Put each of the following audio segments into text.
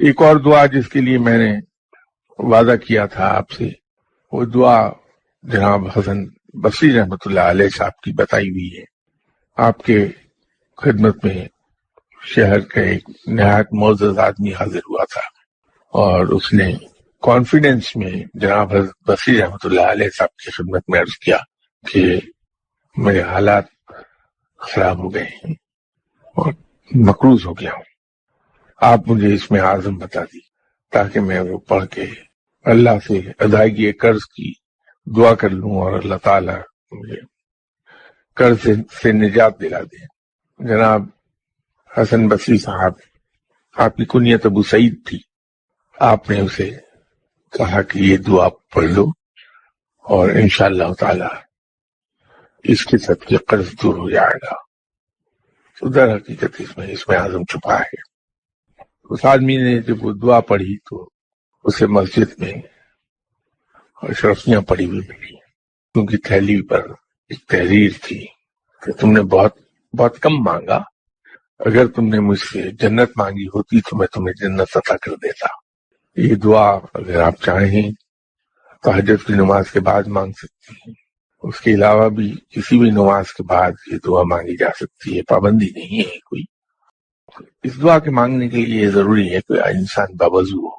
ایک اور دعا جس کے لیے میں نے وعدہ کیا تھا آپ سے، وہ دعا جناب حسن بصری رحمۃ اللہ علیہ صاحب کی بتائی ہوئی ہے۔ آپ کے خدمت میں شہر کا ایک نہایت معزز آدمی حاضر ہوا تھا، اور اس نے کانفیڈنس میں جناب حضرت بصری رحمۃ اللہ علیہ صاحب کی خدمت میں عرض کیا کہ میرے حالات خراب ہو گئے ہیں اور مقروض ہو گیا ہوں، آپ مجھے اس میں اعظم بتا دی تاکہ میں وہ پڑھ کے اللہ سے ادائیگی قرض کی دعا کر لوں اور اللہ تعالیٰ مجھے قرض سے نجات دلا دے۔ جناب حسن بصری صاحب، آپ کی کنیت ابو سعید تھی، آپ نے اسے کہا کہ یہ دعا پڑھ لو اور انشاءاللہ تعالی اس کے صدقے قرض دور ہو جائے گا۔ تو در حقیقت اس میں اعظم چھپا ہے۔ اس آدمی نے جب وہ دعا پڑھی تو اسے مسجد میں اشرفیاں پڑی ہوئی ملی، کیونکہ تھیلی پر ایک تحریر تھی کہ تم نے بہت بہت کم مانگا، اگر تم نے مجھ سے جنت مانگی ہوتی تو میں تمہیں جنت عطا کر دیتا۔ یہ دعا اگر آپ چاہیں تہجد کی نماز کے بعد مانگ سکتی ہیں، اس کے علاوہ بھی کسی بھی نماز کے بعد یہ دعا مانگی جا سکتی ہے، پابندی نہیں ہے کوئی۔ اس دعا کے مانگنے کے لیے ضروری ہے کہ انسان باوضو ہو،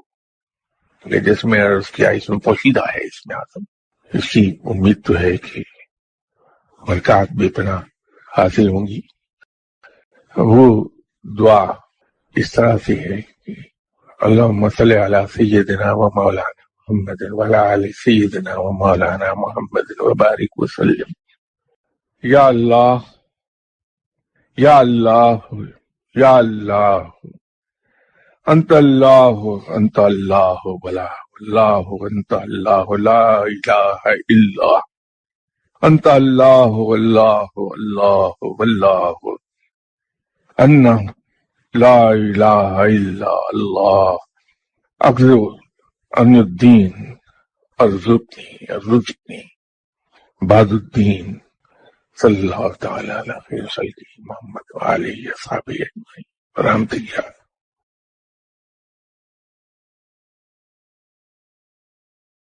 کہ جس میں عرض کیا اس میں پوشیدہ ہے اس میں اعظم۔ اس کی امید تو ہے کہ برکات بے پناہ حاصل ہوں گی۔ وہ دعا اس طرح سے ہے کہ اللہم صلی علی سیدنا و مولانا محمد وعلی آل سیدنا و مولانا محمد وبارک وسلم۔ یا اللہ، یا اللہ، یا اللہ، انت اللہ، انت اللہ ولا اللہ، انت اللہ لا الہ الا انت اللہ واللہ اللہ واللہ ان لا الہ الا اللہ۔ اقضو ان الدین ارزقنی بعد الدین، صلی اللہ تعالی علی خیر خلقہ محمد وآلہ وصحبہ اجمعین۔ برحمتک یا